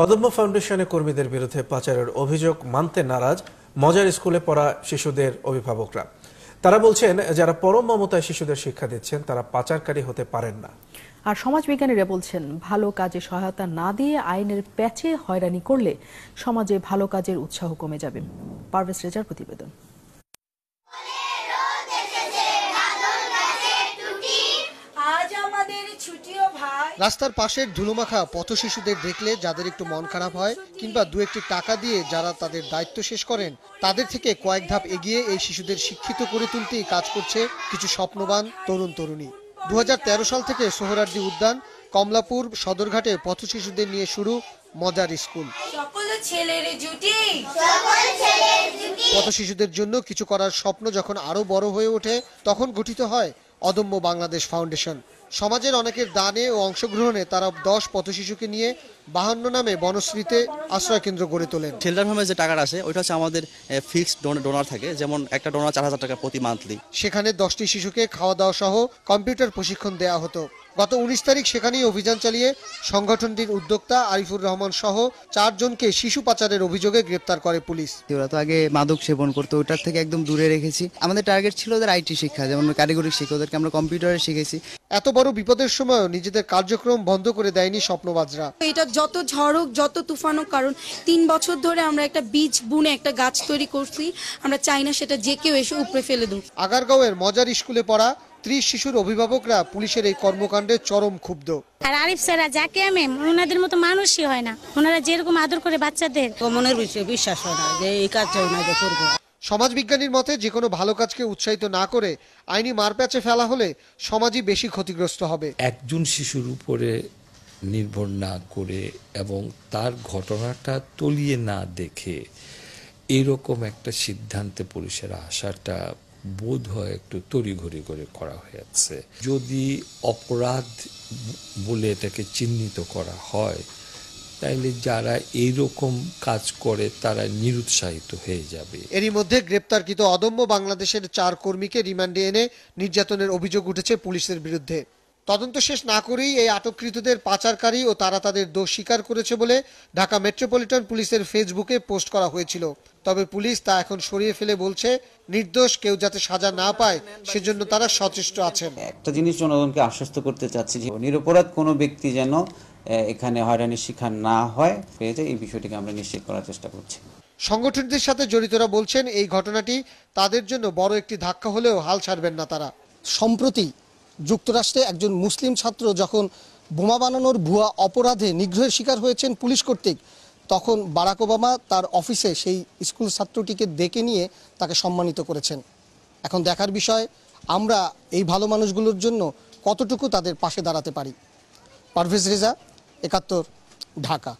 অদম্য ফাউন্ডেশনের কর্মীদের বিরুদ্ধে পাচারের অভিযোগ মানতে নারাজ মজার স্কুলে পড়া শিশুদের অভিভাবকরা। তারা বলছেন, যারা পরম মমতায় শিশুদের শিক্ষা দিচ্ছেন তারা পাচারকারী হতে পারেন না। আর সমাজবিজ্ঞানীরা বলছেন, ভালো কাজে সহায়তা না দিয়ে আইনের প্যাচে হয়রানি করলে সমাজে ভালো কাজের উৎসাহ কমে যাবে। পারভেজ রেজার প্রতিবেদন। রাস্তার পাশের ধুলোমাখা পথ শিশুদের দেখলে যাদের একটু মন খারাপ হয় কিংবা দু একটি টাকা দিয়ে যারা তাদের দায়িত্ব শেষ করেন, তাদের থেকে কয়েক ধাপ এগিয়ে এই শিশুদের শিক্ষিত করে তুলতেই কাজ করছে কিছু স্বপ্নবান তরুণ তরুণী। 2013 সাল থেকে সোহরাওয়ার্দী উদ্যান, কমলাপুর, সদরঘাটে পথ শিশুদের নিয়ে শুরু মজার স্কুল। পথ শিশুদের জন্য কিছু করার স্বপ্ন যখন আরো বড় হয়ে ওঠে, তখন গঠিত হয় অদম্য বাংলাদেশ ফাউন্ডেশন। সমাজের অনেকের দানে ও অংশগ্রহণে তারা 10 পথ শিশুকে নিয়ে 52 নামে বনশ্রীতে আশ্রয় কেন্দ্র গড়ে তোলেন। চিলড্রেন হোমে যে টাকাটা আসে ওইটা হচ্ছে আমাদের ফিক্সড ডোনার থাকে, যেমন একটা ডোনার 4000 টাকা প্রতি মান্থলি। সেখানে 10টি শিশুকে খাওয়া দাওয়া সহ কম্পিউটার প্রশিক্ষণ দেওয়া হতো। গত 19 তারিখ সেখানেই অভিযান চালিয়ে সংগঠনটির উদ্যোক্তা আরিফুর রহমান সহ 4 জনকে শিশু পাচারের অভিযোগে গ্রেপ্তার করে পুলিশ। ওরা তো আগে মাদক সেবন করতো, ওটার থেকে একদম দূরে রেখেছি। আমাদের টার্গেট ছিল ওদের আইটি শিক্ষা, যেমন কারিগরি শিক্ষা, ওদেরকে আমরা কম্পিউটারে শিখেছি। এত বড় বিপদের সময়ও নিজেদের কার্যক্রম বন্ধ করে দেয়নি স্বপ্নবাজরা। এটা যত ঝড় হোক, যত তুফান হোক, কারণ 3 বছর ধরে আমরা একটা বীজ বুনে একটা গাছ তৈরি করছি, আমরা চাই না সেটা যে কেউ এসে উপড়ে ফেলে দেব। আগারগাঁওয়ের মজার স্কুলে পড়া 30 শিশুর অভিভাবকরা পুলিশের এই কর্মকাণ্ডে চরম ক্ষুব্ধ। আর আরিফ স্যার যাকে ম্যাম, ওনাদের মতো মানুষই হয় না। ওনারা যেরকম আদর করে বাচ্চাদের, মনের বিষয়ে বিশ্বাস হয় না যে এই কাজটা ওনাকে করবো। সমাজবিজ্ঞানীর মতে, যে কোনো ভালো কাজকে উৎসাহিত না করে আইনি মারপ্যাচে ফেলা হলে সমাজই বেশি ক্ষতিগ্রস্ত হবে। একজন শিশুর উপরে নির্ভর না করে এবং তার ঘটনাটা তলিয়ে না দেখে এরকম একটা সিদ্ধান্তে পুলিশের আসাটা বোধ হয় একটু তড়িঘড়ি করে করা হয়েছে। যদি অপরাধ বলে এটাকে চিহ্নিত করা হয়, তাইলে যারা এইরকম কাজ করে তারা নিরুৎসাহিত হয়ে যাবে। এরই মধ্যে গ্রেপ্তারকৃত অদম্য বাংলাদেশের 4 কর্মীকে রিমান্ডে এনে নির্যাতনের অভিযোগ উঠেছে পুলিশের বিরুদ্ধে। তদন্ত শেষ না করেই এই আটককৃতদের পাচারকারী ও তারা তাদের দোষ স্বীকার করেছে বলে ঢাকা মেট্রোপলিটন পুলিশের ফেসবুকে পোস্ট করা হয়েছিল। তবে পুলিশ তা এখন সরিয়ে ফেলে বলছে, নির্দোষ কেউ যাতে সাজা না পায় সেজন্য তারা সচেষ্ট আছেন। একটা জিনিস জনগণকে আশ্বস্ত করতে চাচ্ছি যে নিরপরাধ কোনো ব্যক্তি যেন এখানে হয়রানির শিকার না হয়, এই বিষয়টিকে আমরা নিশ্চিত করার চেষ্টা করছি। সংগঠনটির সাথে জড়িতরা বলছেন, এই ঘটনাটি তাদের জন্য বড় একটি ধাক্কা হলেও হাল ছাড়বেন না তারা। সম্প্রতি যুক্তরাষ্ট্রে একজন মুসলিম ছাত্র যখন বোমা বানানোর ভুয়া অপরাধে নিগ্রহের শিকার হয়েছেন পুলিশ কর্তৃক, তখন বারাক ওবামা তার অফিসে সেই স্কুল ছাত্রটিকে ডেকে নিয়ে তাকে সম্মানিত করেছেন। এখন দেখার বিষয়, আমরা এই ভালো মানুষগুলোর জন্য কতটুকু তাদের পাশে দাঁড়াতে পারি। পারভেজ রেজা, 71, ঢাকা।